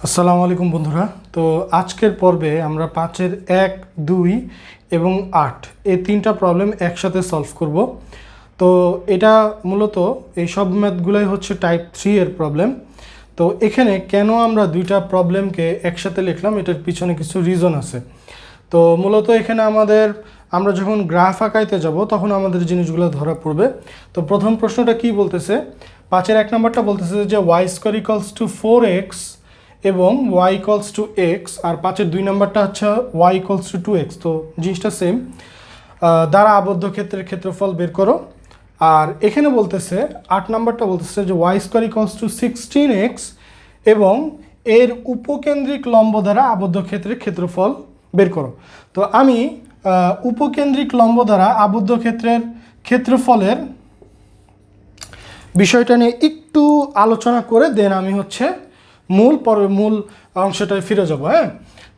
আসসালামু আলাইকুম বন্ধুরা। তো আজকের পর্বে আমরা 5-এর 1, 2 এবং 8 এই তিনটা প্রবলেম একসাথে সলভ করব। তো এটা মূলত এই সব ম্যাথগুলোই হচ্ছে টাইপ 3 এর প্রবলেম। তো এখানে কেন আমরা দুইটা প্রবলেমকে একসাথে লিখলাম এটার পিছনে কিছু রিজন আছে। তো মূলত এখানে আমরা যখন গ্রাফ আঁকাইতে যাব তখন আমাদের জিনিসগুলো ধরা পড়বে। তো প্রথম প্রশ্নটা কি বলতেছে, 5-এর 1 নম্বরটা বলতেছে যে y² = 4x এবং y = x, আর 5-এর 2 নম্বরটা হচ্ছে y = 2x। তো জিনিসটা সেম। দ্বারা আবদ্ধ ক্ষেত্রের ক্ষেত্রফল বের করো। আর এখানে বলতেছে 8 নম্বরটা বলতেছে যে y² = 16x এবং এর উপকেন্দ্রিক লম্ব দ্বারা আবদ্ধ ক্ষেত্রের ক্ষেত্রফল বের করো। তো আমি উপকেন্দ্রিক লম্ব দ্বারা আবদ্ধ ক্ষেত্রের ক্ষেত্রফলের বিষয়টা নিয়ে একটু আলোচনা করে দেন আমি হচ্ছে মূল অংশটায় ফিরে যাব। হ্যাঁ,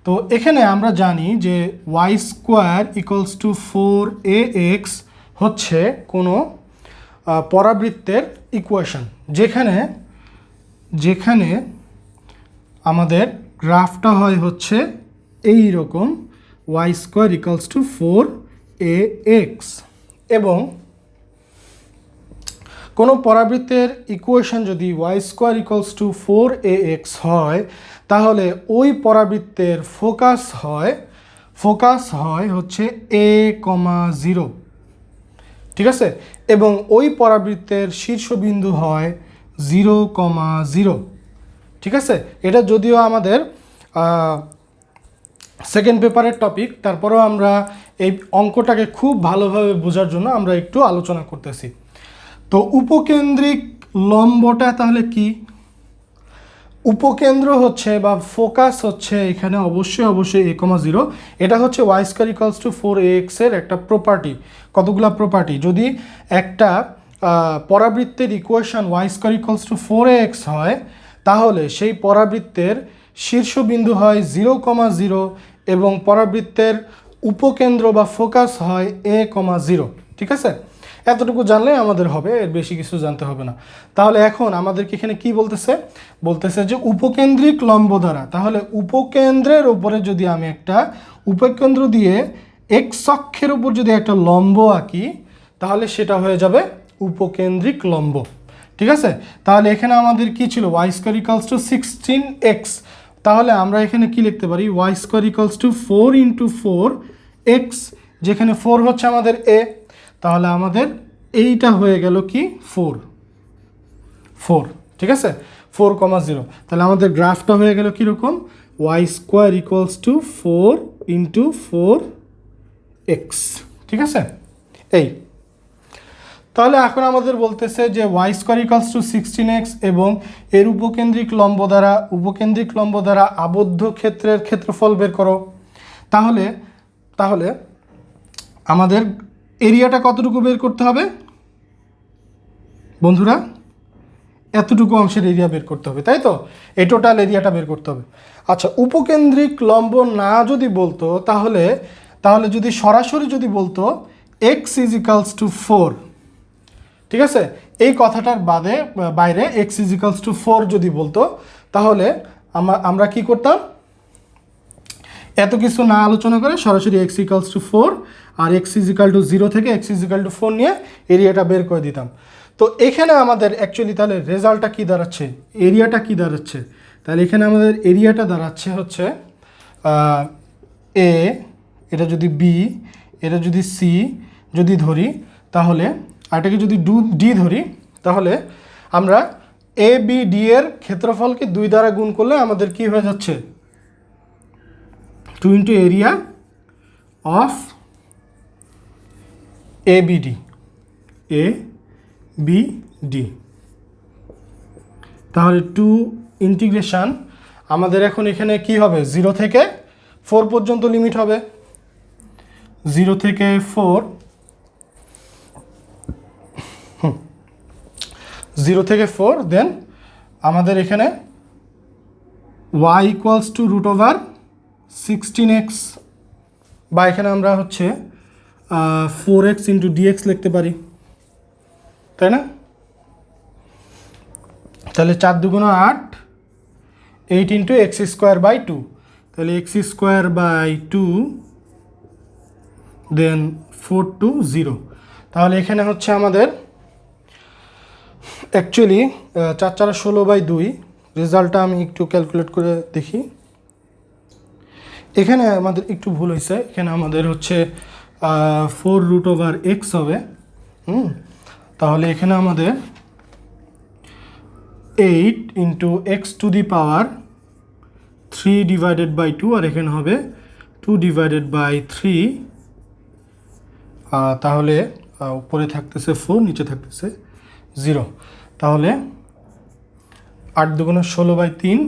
তো এখানে আমরা জানি যে y² = 4ax হচ্ছে কোনো পরাবৃত্তের ইকুয়েশন, যেখানে আমাদের গ্রাফটা হয় হচ্ছে এই রকম y² = 4ax এবং কোনো পরাবৃত্তের ইকুয়েশন যদি y² = 4ax হয় তাহলে ওই পরাবৃত্তের ফোকাস হয় হচ্ছে a,0, ঠিক আছে, এবং ওই পরাবৃত্তের শীর্ষবিন্দু হয় 0,0, ঠিক আছে। এটা যদিও আমাদের সেকেন্ড পেপারের টপিক, তারপরেও আমরা এই অঙ্কটাকে খুব ভালোভাবে বোঝার জন্য আমরা একটু আলোচনা করতেছি। তো উপকেন্দ্রিক লম্বটা তাহলে কি? উপকেন্দ্র হচ্ছে বা ফোকাস হচ্ছে এখানে অবশ্যই a,0। এটা হচ্ছে y² = 4ax এর একটা প্রপার্টি। কতগুলা প্রপার্টি? যদি একটা পরাবৃত্তের ইকুয়েশন y² = 4ax হয় তাহলে সেই পরাবৃত্তের শীর্ষবিন্দু হয় 0,0 এবং পরাবৃত্তের উপকেন্দ্র বা ফোকাস হয় a,0, ঠিক আছে। এতটুকু জানলে আমাদের হবে, এর বেশি কিছু জানতে হবে না। তাহলে এখন আমাদেরকে এখানে কি বলতেছে যে উপকেন্দ্রিক লম্ব দ্বারা, তাহলে উপকেন্দ্রের উপরে যদি আমি একটা উপকেন্দ্র দিয়ে x অক্ষের উপর যদি একটা লম্ব আঁকি তাহলে সেটা হয়ে যাবে উপকেন্দ্রিক লম্ব, ঠিক আছে। তাহলে এখানে আমাদের কি ছিল? y² = 16x। তাহলে আমরা এখানে কি লিখতে পারি? y² = 4 × 4x, যেখানে 4 হচ্ছে আমাদের a। তাহলে আমাদের এইটা হয়ে গেল কি? 4, ঠিক আছে, 4,0। তাহলে আমাদের গ্রাফটা হয়ে গেল কীরকম? y² = 4 × 4x, ঠিক আছে। এই তাহলে এখন আমাদের বলতেছে যে y² = 16x এবং এর উপকেন্দ্রিক লম্ব দ্বারা আবদ্ধ ক্ষেত্রের ক্ষেত্রফল বের করো। তাহলে আমাদের এরিয়াটা কতটুকু বের করতে হবে বন্ধুরা? এতটুকু অংশের এরিয়া বের করতে হবে, তাই তো? এই টোটাল এরিয়াটা বের করতে হবে। আচ্ছা, উপকেন্দ্রিক লম্ব না যদি বলতো তাহলে যদি সরাসরি যদি বলতো x = 4, ঠিক আছে, এই কথাটার বাইরে x = 4 যদি বলতো তাহলে আমরা কি করতাম? এত কিছু না আলোচনা করে সরাসরি x = 4 আর x = 0 থেকে x = 4 নিয়ে এরিয়াটা বের করে দিতাম। তো এখানে আমাদের অ্যাকচুয়ালি তাহলে রেজাল্টটা কি দাঁড়াচ্ছে, এরিয়াটা কি দাঁড়াচ্ছে? তাহলে এখানে আমাদের এরিয়াটা দাঁড়াচ্ছে হচ্ছে a, এটা যদি b, এটা যদি c যদি ধরি, তাহলে এটাকে যদি d ধরি, তাহলে আমরা ABD এর ক্ষেত্রফলকে 2 দ্বারা গুণ করলে আমাদের কি হয়ে যাচ্ছে? 2 × area of ABD, তাহলে 2 ইন্টিগ্রেশন আমাদের এখন এখানে কি হবে? 0 থেকে 4 পর্যন্ত লিমিট হবে, 0 থেকে 4, 0 থেকে 4। দেন আমাদের এখানে y = √16x, বা এখানে আমরা হচ্ছে 4x × dx লিখতে পারি, তাই না? তাহলে 4 × 2 = 8 8 ইন্টু এক্স স্কোয়ার বাই 2, তাহলে x square by 2 then 4 to 0। তাহলে এখানে হচ্ছে আমাদের অ্যাকচুয়ালি 4 4 16 বাই 2, রেজাল্টটা আমি একটু ক্যালকুলেট করে দেখি। এখানে আমাদের একটু ভুল হয়েছে, এখানে আমাদের হচ্ছে 4 রুট ওভার এক্স হবে। তাহলে এখানে আমাদের 8 into x to the power 3 divided by 2, আর এখানে হবে 2 ডিভাইডেড বাই 3। তাহলে উপরে থাকতেছে 4, নিচে থাকতেছে 0। তাহলে 8 দুগুণে 16 বাই 3,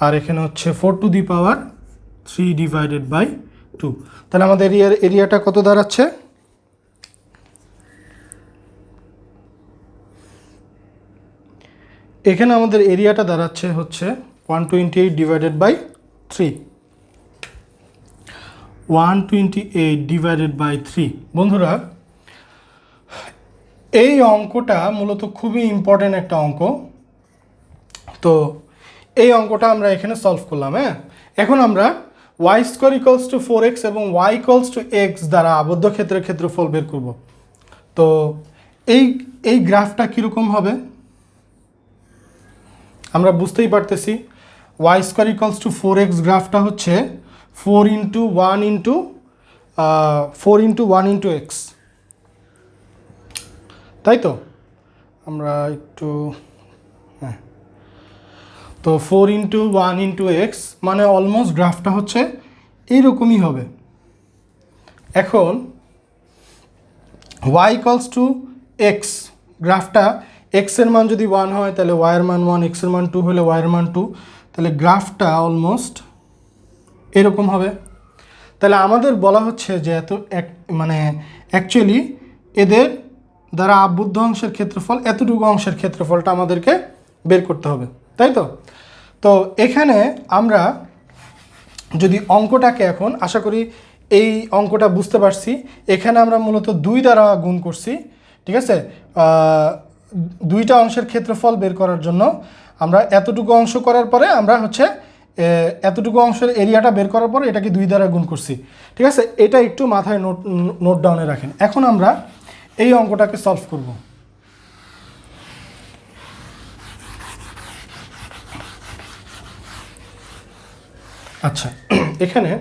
আর এখানে হচ্ছে 4 to the power 3 divided by 2। তাহলে আমাদের এরিয়াটা কত দাঁড়াচ্ছে? এখানে আমাদের এরিয়াটা দাঁড়াচ্ছে হচ্ছে 128 ডিভাইডেড বাই 3, 128 ডিভাইডেড বাই 3। বন্ধুরা, এই অঙ্কটা মূলত খুবই ইম্পর্টেন্ট একটা অঙ্ক। তো এই অঙ্কটা আমরা এখানে সলভ করলাম। এখন আমরা Y square equals to 4x এবং ওয়াই ইকুয়ালস টু এক্স দ্বারা আবদ্ধ ক্ষেত্রের ক্ষেত্রফল বের করব। তো এই গ্রাফটা কীরকম হবে আমরা বুঝতেই পারতেছি। Y square equals to 4x গ্রাফটা হচ্ছে 4 ইন্টু 1 ইন্টু 1 ইন্টু এক্স, তাই তো? আমরা একটু তো 4 ইন্টু 1 ইন্টু এক্স মানে অলমোস্ট গ্রাফটা হচ্ছে এইরকমই হবে। এখন ওয়াই ইকুয়ালস টু এক্স গ্রাফটা, এক্সের মান যদি 1 হয় তাহলে ওয়াইয়ের মান 1, এক্সের মান 2 হলে ওয়াইয়ের মান 2, তাহলে গ্রাফটা অলমোস্ট এরকম হবে। তাহলে আমাদের বলা হচ্ছে যে মানে অ্যাকচুয়ালি এদের দ্বারা আবদ্ধ অংশের ক্ষেত্রফল, এতটুকু অংশের ক্ষেত্রফলটা আমাদেরকে বের করতে হবে, তাই তো? তো এখানে আমরা যদি অঙ্কটাকে, এখন আশা করি এই অঙ্কটা বুঝতে পারছি। এখানে আমরা মূলত 2 দ্বারা গুণ করছি, ঠিক আছে? দুইটা অংশের ক্ষেত্রফল বের করার জন্য আমরা এতটুকু অংশ করার পরে আমরা হচ্ছে এতটুকু অংশের এরিয়াটা বের করার পরে এটাকে 2 দ্বারা গুণ করছি, ঠিক আছে? এটা একটু মাথায় নোট ডাউনে রাখেন। এখন আমরা এই অঙ্কটাকে সলভ করব। আচ্ছা, এখানে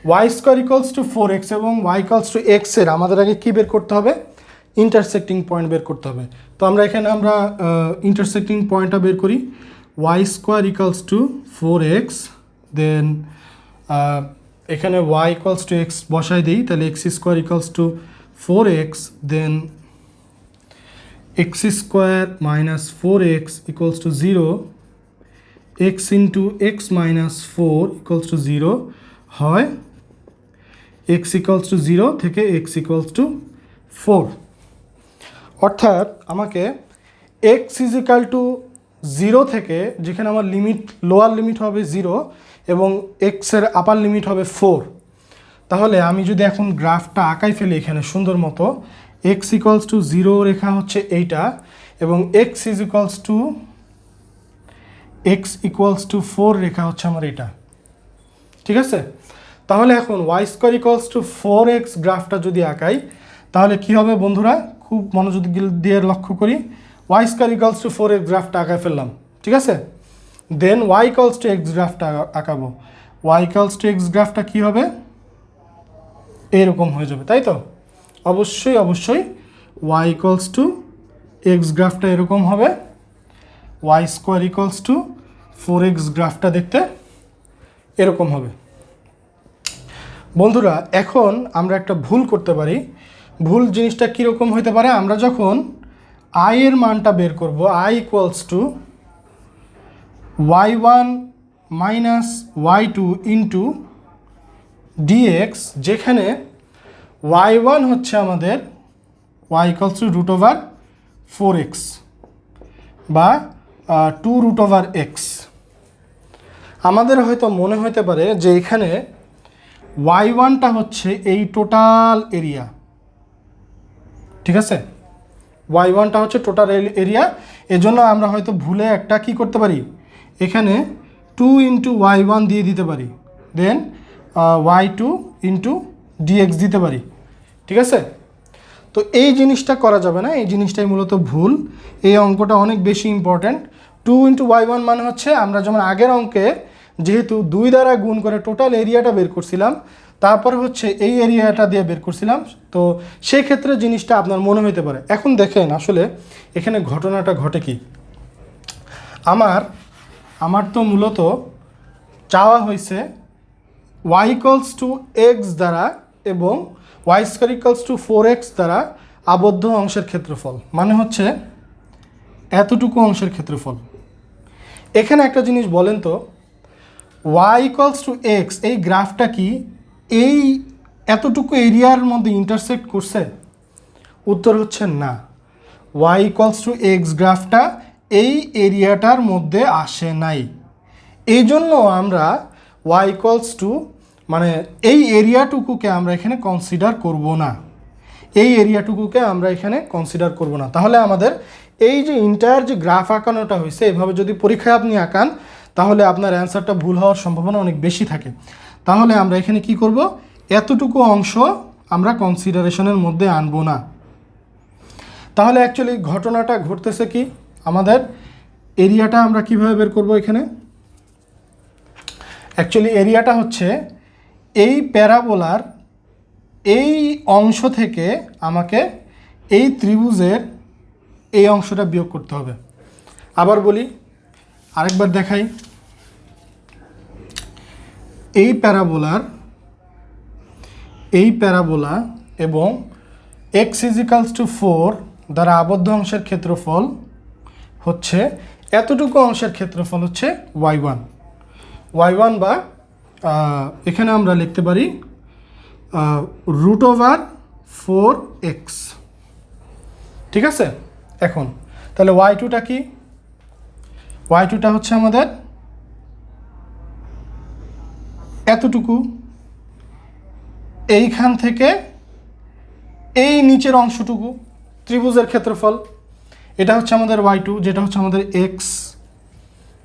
Y square equals to 4x এবং ওয়াই ইকুয়ালস টু এক্স এর আমাদের আগে কী বের করতে হবে? ইন্টারসেক্টিং পয়েন্ট বের করতে হবে। তো আমরা এখানে ইন্টারসেক্টিং পয়েন্টটা বের করি। Y square equals to 4x, then এখানে ওয়াই ইকুয়ালস টু এক্স বসাই দিই, তাহলে x square equals to 4x, then x square minus 4x equals to 0, x into x minus 4 equals to 0 হয় এক্স ইকুয়ালস টু 0 থেকে x equals to 4। অর্থাৎ আমাকে x is equal to 0 থেকে, যেখানে আমার লিমিট, লোয়ার লিমিট হবে 0 এবং এক্সের আপার লিমিট হবে 4। তাহলে আমি যদি এখন গ্রাফটা আঁকাই ফেলি এখানে সুন্দর মতো, এক্স ইকুয়ালস টু 0 রেখা হচ্ছে এইটা এবং x is equals to x equals to 4 রেখা হচ্ছে আমার এটা, ঠিক আছে? তাহলে এখন Y square equals to 4x গ্রাফটা যদি আঁকাই তাহলে কি হবে বন্ধুরা? খুব মনোযোগ দিয়ে লক্ষ্য করি। Y square equals to 4x গ্রাফটা আঁকাই ফেললাম, ঠিক আছে? Then y equals to x গ্রাফটা আঁকাবো। ওয়াই ইকুয়ালস টু এক্স গ্রাফটা কী হবে? এরকম হয়ে যাবে, তাই তো? অবশ্যই ওয়াই ইকুয়ালস টু এক্স গ্রাফটা এরকম হবে। Y square equals to 4x গ্রাফটা দেখতে এরকম হবে। বন্ধুরা, এখন আমরা একটা ভুল করতে পারি। ভুল জিনিসটা কীরকম হতে পারে? আমরা যখন আই এর মানটা বের করব, I equals to y1 minus y2 into dx, যেখানে y1 হচ্ছে আমাদের y equals to root over 4x বা 2 রুট ওভার এক্স। আমাদের হয়তো মনে হতে পারে যে এখানে y1টা হচ্ছে এই টোটাল এরিয়া, ঠিক আছে, y1টা হচ্ছে টোটাল এরিয়া। এজন্য আমরা হয়তো ভুলে একটা কি করতে পারি, এখানে 2 ইন্টু y1 দিয়ে দিতে পারি, দেন y2 ইন্টু dx দিতে পারি, ঠিক আছে। তো এই জিনিসটা করা যাবে না, এই জিনিসটাই মূলত ভুল। এই অঙ্কটা অনেক বেশি ইম্পর্ট্যান্ট। 2 ইন্টু y1 মানে হচ্ছে আমরা যেমন আগের অঙ্কে যেহেতু 2 দ্বারা গুণ করে টোটাল এরিয়াটা বের করছিলাম, তারপর হচ্ছে এই এরিয়াটা দিয়ে বের করছিলাম, তো সেই ক্ষেত্রে জিনিসটা আপনার মনে হইতে পারে। এখন দেখেন আসলে এখানে ঘটনাটা ঘটে কি, আমার তো মূলত চাওয়া হয়েছে y ইকুয়ালস টু এক্স দ্বারা এবং y square equals to 4x দ্বারা আবদ্ধ অংশের ক্ষেত্রফল, মানে হচ্ছে এতটুকু অংশের ক্ষেত্রফল। এখানে একটা জিনিস বলেন তো, y ইকুয়ালস টু এক্স এই গ্রাফটা কি এই এতটুকু এরিয়ার মধ্যে ইন্টারসেক্ট করছে? উত্তর হচ্ছে না। y ইকুয়ালস টু এক্স গ্রাফটা এই এরিয়াটার মধ্যে আসে নাই। এই জন্য আমরা y ইকুয়ালস টু মানে এই এরিয়াটুকুকে আমরা এখানে কনসিডার করব না, এই এরিয়াটুকুকে আমরা এখানে কনসিডার করব না। তাহলে আমাদের এই যে ইন্টায়ার যে গ্রাফ আঁকানোটা হয়েছে, এভাবে যদি পরীক্ষায় আপনি আঁকান তাহলে আপনার অ্যান্সারটা ভুল হওয়ার সম্ভাবনা অনেক বেশি থাকে। তাহলে আমরা এখানে কি করব, এতটুকু অংশ আমরা কনসিডারেশনের মধ্যে আনবো না। তাহলে অ্যাকচুয়ালি ঘটনাটা ঘটতেছে কি, আমাদের এরিয়াটা আমরা কিভাবে বের করব এখানে? অ্যাকচুয়ালি এরিয়াটা হচ্ছে এই প্যারাবোলার এই অংশ থেকে আমাকে এই ত্রিভুজের এই অংশটা বিয়োগ করতে হবে। আবার বলি, আরেকবার দেখাই, এই প্যারাবোলা এবং x ইজিক্যালস টু 4 দ্বারা আবদ্ধ অংশের ক্ষেত্রফল হচ্ছে এতটুকু অংশের ক্ষেত্রফল হচ্ছে y1 বা এখানে আমরা লিখতে পারি √4x, ঠিক আছে। এখন তাহলে y2টা কি, y2টা হচ্ছে আমাদের এতটুকু, এইখান থেকে এই নিচের অংশটুকু ত্রিভুজের ক্ষেত্রফল, এটা হচ্ছে আমাদের y2, যেটা হচ্ছে আমাদের x,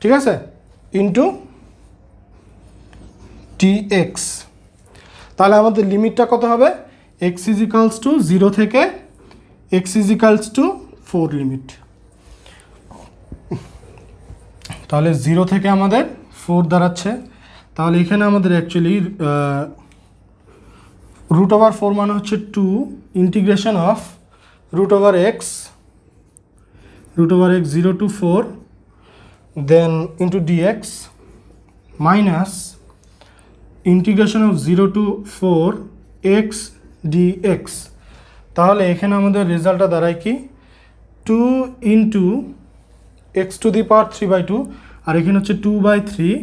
ঠিক আছে, ইন্টু dx। তাহলে আমাদের লিমিটটা কত হবে, x ইজিক্যালস টু 0 থেকে x ইজিক্যালস টু 4 লিমিট। তাহলে 0 থেকে আমাদের 4 দাঁড়াচ্ছে। তাহলে এখানে আমাদের অ্যাকচুয়ালি √4 মানে হচ্ছে 2 integration of √x 0 to 4 then into dx minus integration of 0 to 4 x dx। তাহলে এখানে আমাদের রেজাল্টটা দাঁড়ায় কি, 2 into x to the power 3/2, আর এখানে হচ্ছে 2/3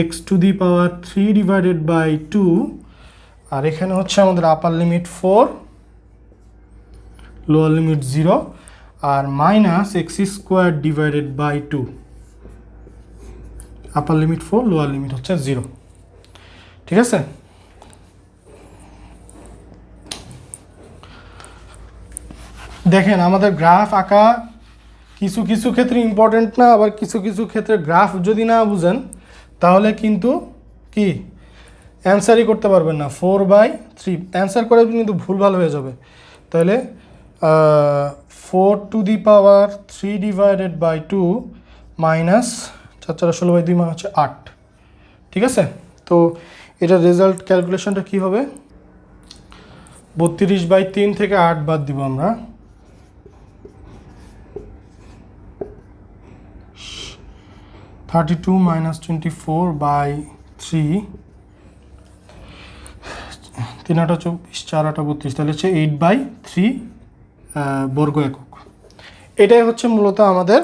x to the power 3 divided by 2, আর এখানে হচ্ছে আমাদের আপার লিমিট 4 লোয়ার লিমিট 0 আর minus x square divided by 2, upper limit 4 lower limit হচ্ছে 0, ঠিক আছে। দেখেন আমাদের গ্রাফ আঁকা কিছু কিছু ক্ষেত্রে ইম্পর্টেন্ট না, আবার কিছু কিছু ক্ষেত্রে গ্রাফ যদি না বুঝেন তাহলে কিন্তু কি অ্যান্সারই করতে পারবেন না। 4/3 অ্যান্সার করে কিন্তু ভুলভাল হয়ে যাবে। তাহলে 4 to the power 3 divided by 2 minus 4 16/2 মানে হচ্ছে 8, ঠিক আছে। তো এটার রেজাল্ট ক্যালকুলেশনটা কী হবে, 32/3 থেকে 8 বাদ দিব আমরা, 32 minus 24/3, 3 8 24 4 8 32, তাহলে হচ্ছে 8/3 বর্গ একক। এটাই হচ্ছে মূলত আমাদের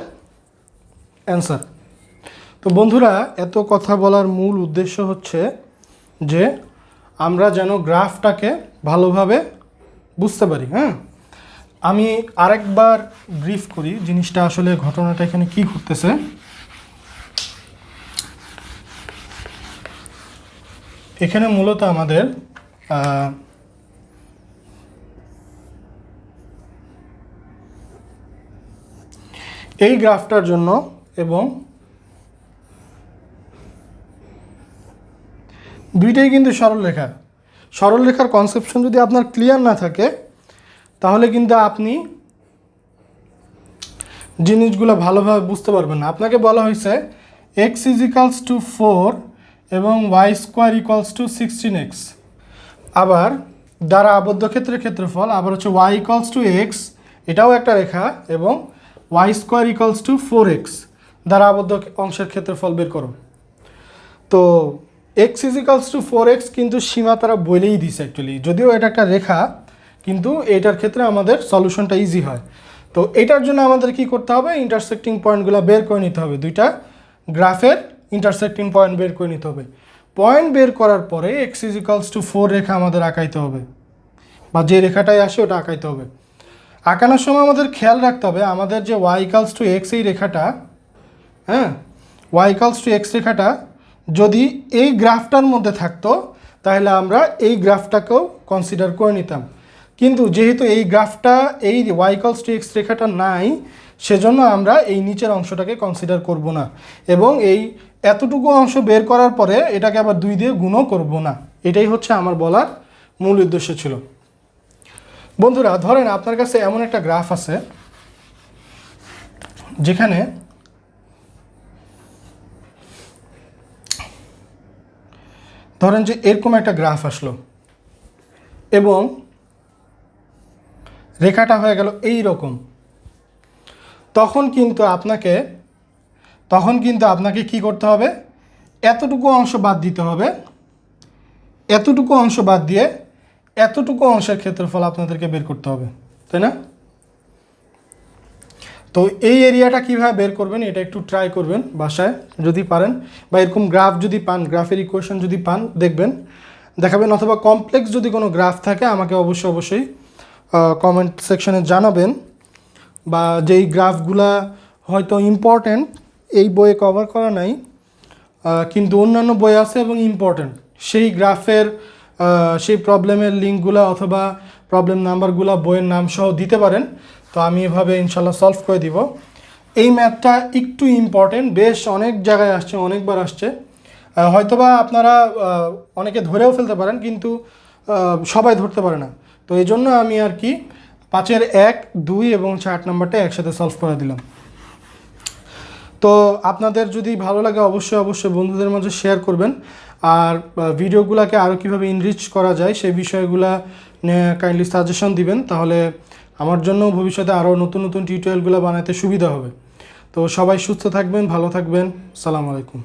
অ্যান্সার। তো বন্ধুরা, এত কথা বলার মূল উদ্দেশ্য হচ্ছে যে আমরা যেন গ্রাফটাকে ভালোভাবে বুঝতে পারি। হ্যাঁ, আমি আরেকবার ব্রিফ করি জিনিসটা, আসলে ঘটনাটা এখানে কি ঘটতেছে। এখানে মূলত আমাদের এই গ্রাফটার জন্য এবং দুইটাই কিন্তু সরলরেখার কনসেপশন যদি আপনার ক্লিয়ার না থাকে তাহলে কিন্তু আপনি জিনিসগুলো ভালোভাবে বুঝতে পারবেন না। আপনাকে বলা হয়েছে এক্স ইজ ইকালস টু 4 এবং Y square equals two 16x, আবার দ্বারা আবদ্ধ ক্ষেত্রের ক্ষেত্রফল, আবার হচ্ছে ওয়াই ইকুয়ালস টু এক্স, এটাও একটা রেখা, এবং Y square equals to 4x দ্বারা আবদ্ধ অংশের ক্ষেত্রফল বের করো। তো x is equals two 4x কিন্তু সীমা তারা বলেই দিছে অ্যাকচুয়ালি, যদিও এটা একটা রেখা কিন্তু এটার ক্ষেত্রে আমাদের সলিউশনটা ইজি হয়। তো এটার জন্য আমাদের কি করতে হবে, ইন্টারসেক্টিং পয়েন্টগুলো বের করে নিতে হবে, দুইটা গ্রাফের ইন্টারসেক্টিং পয়েন্ট বের করে নিতে হবে। পয়েন্ট বের করার পরে এক্স ইজ ইকালস টু 4 রেখা আমাদের আঁকাইতে হবে, বা যে রেখাটাই আসে ওটা আঁকাইতে হবে। আঁকানোর সময় আমাদের খেয়াল রাখতে হবে আমাদের যে ওয়াই ইকালস টু এক্স এই রেখাটা, হ্যাঁ, ওয়াই ইকালস টু এক্স রেখাটা যদি এই গ্রাফটার মধ্যে থাকতো তাহলে আমরা এই গ্রাফটাকেও কনসিডার করে নিতাম, কিন্তু যেহেতু এই গ্রাফটা এই ওয়াই ইকালস টু এক্স রেখাটা নাই, সেজন্য আমরা এই নিচের অংশটাকে কনসিডার করব না, এবং এই এতটুকু অংশ বের করার পরে এটাকে আবার 2 দিয়ে গুণও করব না। এটাই হচ্ছে আমার বলার মূল উদ্দেশ্য ছিল। বন্ধুরা, ধরেন আপনার কাছে এমন একটা গ্রাফ আছে যেখানে ধরেন যে এরকম একটা গ্রাফ আসলো এবং রেখাটা হয়ে গেল এই রকম, তখন কিন্তু আপনাকে কি করতে হবে, এতটুকু অংশ বাদ দিতে হবে, এতটুকু অংশ বাদ দিয়ে এতটুকু অংশের ক্ষেত্রফল আপনাদেরকে বের করতে হবে, তাই না? তো এই এরিয়াটা কিভাবে বের করবেন এটা একটু ট্রাই করবেন বাসায় যদি পারেন, বা এরকম গ্রাফ যদি পান, গ্রাফের ইকুয়েশন যদি পান দেখাবেন, অথবা কমপ্লেক্স যদি কোনো গ্রাফ থাকে আমাকে অবশ্যই কমেন্ট সেকশনে জানাবেন, বা যেই গ্রাফগুলা হয়তো ইম্পর্ট্যান্ট এই বইয়ে কভার করা নাই কিন্তু অন্যান্য বই আছে এবং ইম্পর্ট্যান্ট, সেই গ্রাফের সেই প্রবলেমের লিঙ্কগুলো অথবা প্রবলেম নাম্বারগুলো বইয়ের নাম সহ দিতে পারেন, তো আমি এভাবে ইনশাল্লাহ সলভ করে দিব। এই ম্যাথটা একটু ইম্পর্টেন্ট, বেশ অনেক জায়গায় আসছে, অনেকবার আসছে, হয়তোবা আপনারা অনেকে ধরেও ফেলতে পারেন কিন্তু সবাই ধরতে পারে না। তো এই জন্য আমি আর কি 5-এর 1, 2 এবং 8 নাম্বারটা একসাথে সলভ করে দিলাম। তো আপনাদের যদি ভালো লাগে অবশ্যই বন্ধুদের মাঝে শেয়ার করবেন, আর ভিডিওগুলোকে আরও কীভাবে ইনরিচ করা যায় সেই বিষয়গুলো কাইন্ডলি সাজেশন দিবেন, তাহলে আমার জন্য ভবিষ্যতে আরও নতুন টিউটোরিয়ালগুলো বানাতে সুবিধা হবে। তো সবাই সুস্থ থাকবেন, ভালো থাকবেন, আসসালামু আলাইকুম।